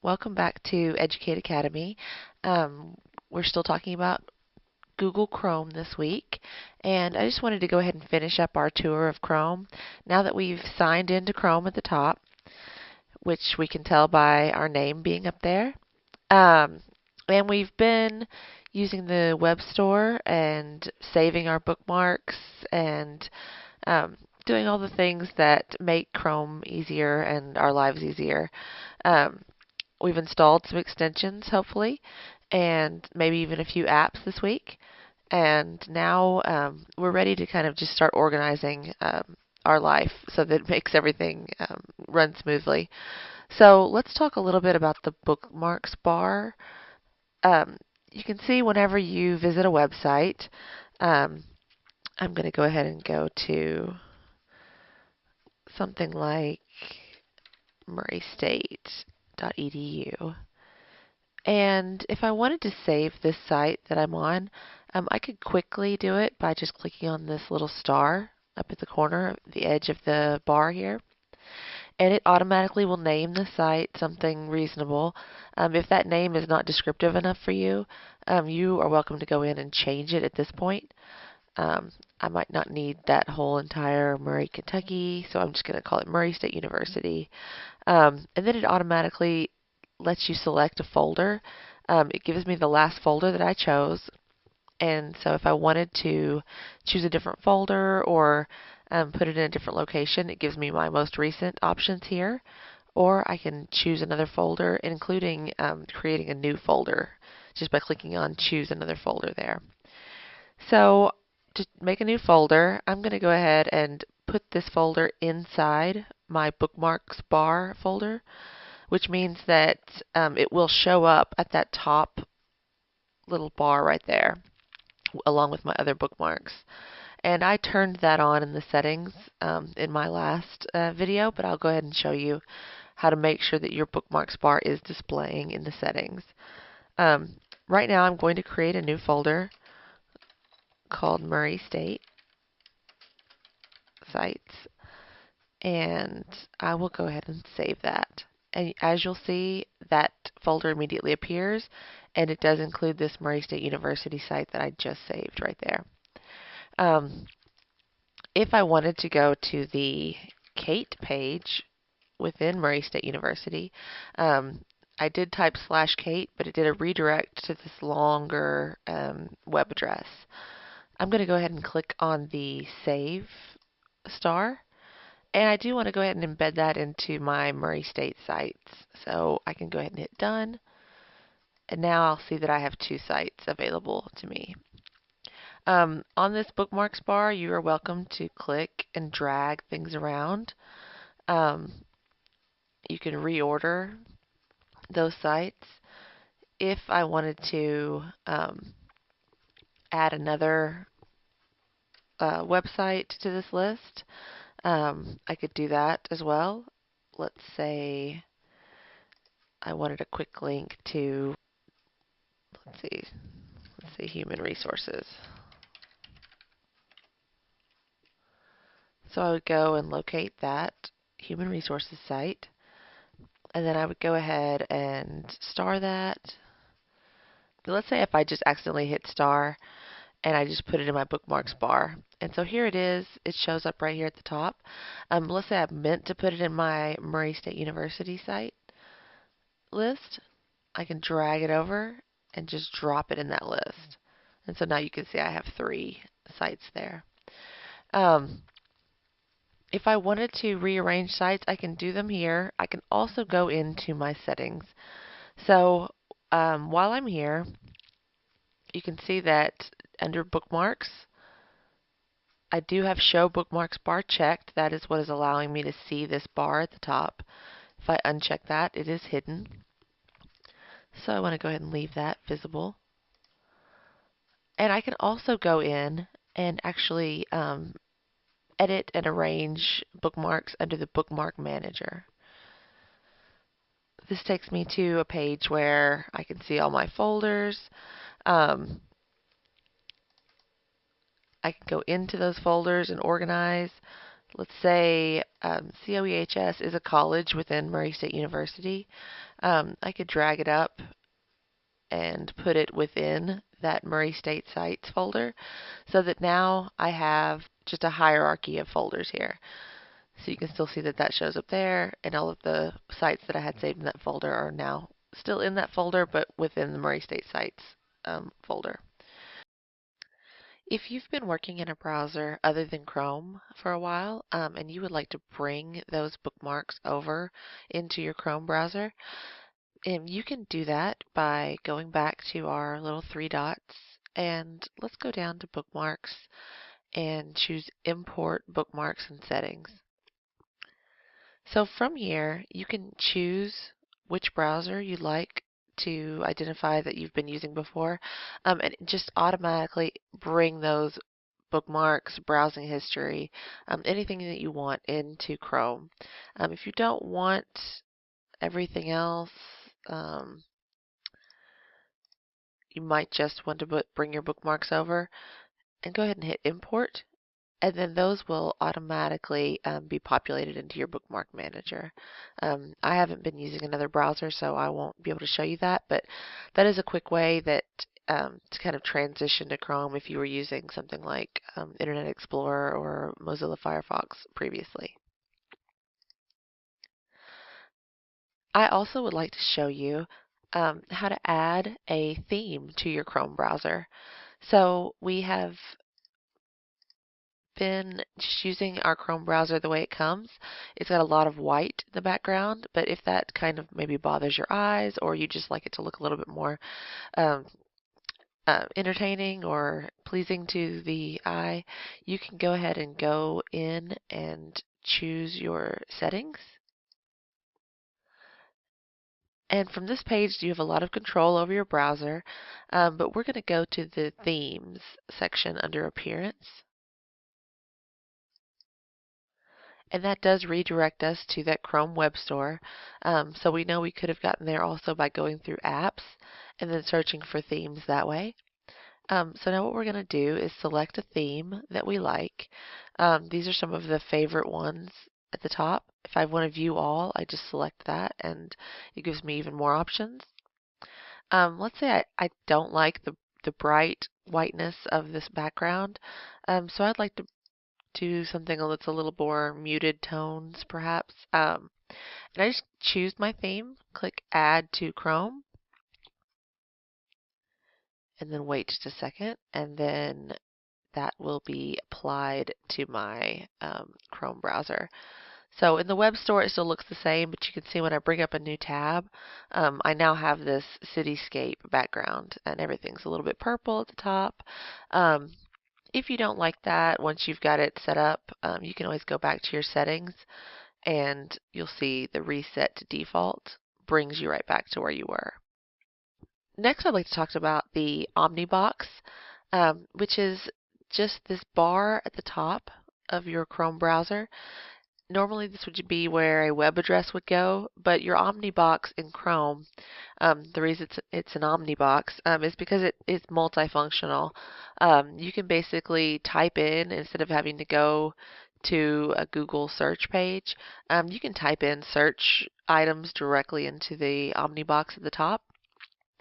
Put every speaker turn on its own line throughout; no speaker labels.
Welcome back to Educate Academy. Um, we're still talking about Google Chrome this week, and I just wanted to go ahead and finish up our tour of Chrome. Now that we've signed into Chrome at the top, which we can tell by our name being up there, um, and we've been using the web store and saving our bookmarks and doing all the things that make Chrome easier and our lives easier. Um, We've installed some extensions, hopefully, and maybe even a few apps this week. And now we're ready to kind of just start organizing our life so that it makes everything run smoothly. So let's talk a little bit about the bookmarks bar. Um, you can see whenever you visit a website, um, I'm going to go ahead and go to something like murraystate.edu. And if I wanted to save this site that I'm on, I could quickly do it by just clicking on this little star up at the corner, the edge of the bar here. And it automatically will name the site something reasonable. If that name is not descriptive enough for you, you are welcome to go in and change it at this point. I might not need that whole entire Murray, Kentucky, so I'm just going to call it Murray State University. And then it automatically lets you select a folder. It gives me the last folder that I chose. And so if I wanted to choose a different folder or put it in a different location, it gives me my most recent options here. Or I can choose another folder, including creating a new folder just by clicking on choose another folder there. So to make a new folder, I'm going to go ahead and put this folder inside my bookmarks bar folder, which means that it will show up at that top little bar right there, along with my other bookmarks. And I turned that on in the settings in my last video, but I'll go ahead and show you how to make sure that your bookmarks bar is displaying in the settings. Right now I'm going to create a new folder called Murray State Sites, and I will go ahead and save that. And as you'll see, that folder immediately appears, and it does include this Murray State University site that I just saved right there. If I wanted to go to the Kate page within Murray State University, I did type /Kate, but it did a redirect to this longer web address. I'm going to go ahead and click on the Save star. And I do want to go ahead and embed that into my Murray State sites. So I can go ahead and hit done. And now I'll see that I have two sites available to me. On this bookmarks bar, you are welcome to click and drag things around. You can reorder those sites. If I wanted to add another website to this list, I could do that as well. Let's say I wanted a quick link to, let's see, human resources. So I would go and locate that human resources site, and then I would go ahead and star that. Let's say if I just accidentally hit star and I just put it in my bookmarks bar. And so here it is. It shows up right here at the top. Let's say I meant to put it in my Murray State University site list. I can drag it over and just drop it in that list. And so now you can see I have three sites there. If I wanted to rearrange sites, I can do them here. I can also go into my settings. So while I'm here, you can see that under bookmarks, I do have show bookmarks bar checked. That is what is allowing me to see this bar at the top. If I uncheck that, it is hidden. So I want to go ahead and leave that visible. And I can also go in and actually edit and arrange bookmarks under the Bookmark Manager. This takes me to a page where I can see all my folders. I can go into those folders and organize. let's say COEHS is a college within Murray State University. I could drag it up and put it within that Murray State Sites folder so that now I have just a hierarchy of folders here. So you can still see that that shows up there, and all of the sites that I had saved in that folder are now still in that folder, but within the Murray State Sites folder. If you've been working in a browser other than Chrome for a while, and you would like to bring those bookmarks over into your Chrome browser, you can do that by going back to our little three dots, and let's go down to Bookmarks and choose Import Bookmarks and Settings. So from here, you can choose which browser you'd like to identify that you've been using before, and just automatically bring those bookmarks, browsing history, anything that you want into Chrome. If you don't want everything else, you might just want to bring your bookmarks over and go ahead and hit import, and then those will automatically be populated into your bookmark manager. I haven't been using another browser, so I won't be able to show you that, but that is a quick way that to kind of transition to Chrome if you were using something like Internet Explorer or Mozilla Firefox previously. I also would like to show you how to add a theme to your Chrome browser. So we have been just using our Chrome browser the way it comes. It's got a lot of white in the background, but if that kind of maybe bothers your eyes, or you just like it to look a little bit more um, entertaining or pleasing to the eye, you can go ahead and go in and choose your settings. And from this page, you have a lot of control over your browser, but we're going to go to the Themes section under Appearance. And that does redirect us to that Chrome Web Store. So we know we could have gotten there also by going through Apps and then searching for themes that way. So now what we're going to do is select a theme that we like. These are some of the favorite ones at the top. If I want to view all, I just select that and it gives me even more options. Let's say I don't like the bright whiteness of this background. So I'd like to do something that's a little more muted tones, perhaps. And I just choose my theme, click Add to Chrome, and then wait just a second, and then that will be applied to my Chrome browser. So in the web store, it still looks the same, but you can see when I bring up a new tab, I now have this cityscape background, and everything's a little bit purple at the top. If you don't like that, once you've got it set up, you can always go back to your settings and you'll see the reset to default brings you right back to where you were. Next, I'd like to talk about the Omnibox, which is just this bar at the top of your Chrome browser. Normally this would be where a web address would go, but your Omnibox in Chrome, the reason it's an Omnibox is because it is multifunctional. You can basically type in, instead of having to go to a Google search page, you can type in search items directly into the Omnibox at the top,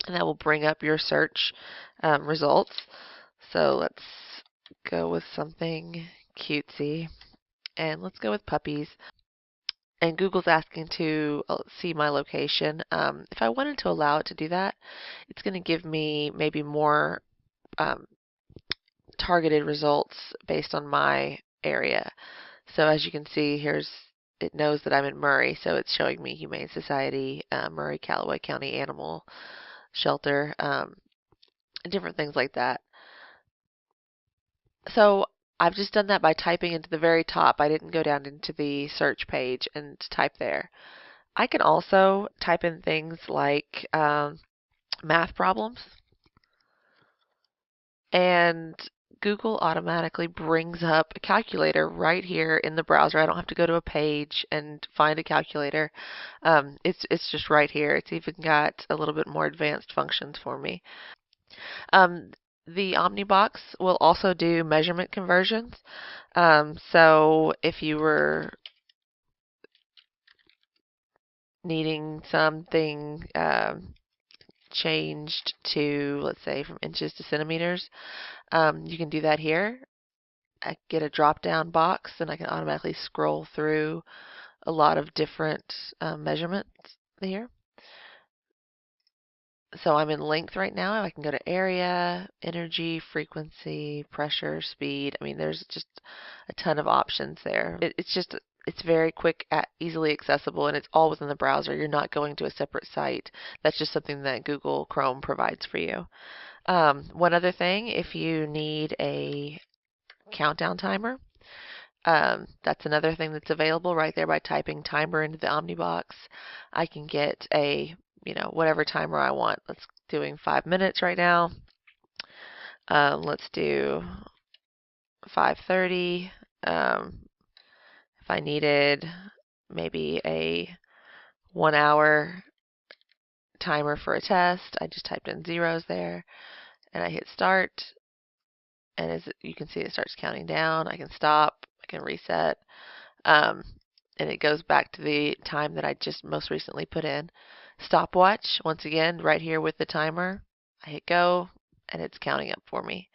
and that will bring up your search results. So let's go with something cutesy. And let's go with puppies. And Google's asking to see my location. If I wanted to allow it to do that, it's going to give me maybe more targeted results based on my area. So as you can see, it knows that I'm in Murray, so it's showing me Humane Society, Murray Callaway County Animal Shelter, different things like that. So I've just done that by typing into the very top. I didn't go down into the search page and type there. I can also type in things like math problems, and Google automatically brings up a calculator right here in the browser. I don't have to go to a page and find a calculator. It's just right here. It's even got a little bit more advanced functions for me. Um, the Omnibox will also do measurement conversions. So if you were needing something changed to, let's say, from inches to centimeters, you can do that here. I get a drop-down box, and I can automatically scroll through a lot of different measurements here. So I'm in length right now. I can go to area, energy, frequency, pressure, speed. I mean, there's just a ton of options there. It's very quick, easily accessible, and it's all within the browser. You're not going to a separate site. That's just something that Google Chrome provides for you. One other thing, if you need a countdown timer, that's another thing that's available right there by typing timer into the Omnibox. I can get a, whatever timer I want. Let's doing 5 minutes right now. Let's do 5:30. If I needed maybe a 1 hour timer for a test, I just typed in zeros there and I hit start. And as you can see, it starts counting down. I can stop. I can reset. Um, and it goes back to the time that I just most recently put in. Stopwatch, once again, right here with the timer. I hit go, and it's counting up for me.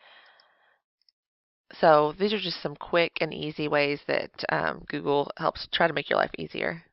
So these are just some quick and easy ways that Google helps try to make your life easier.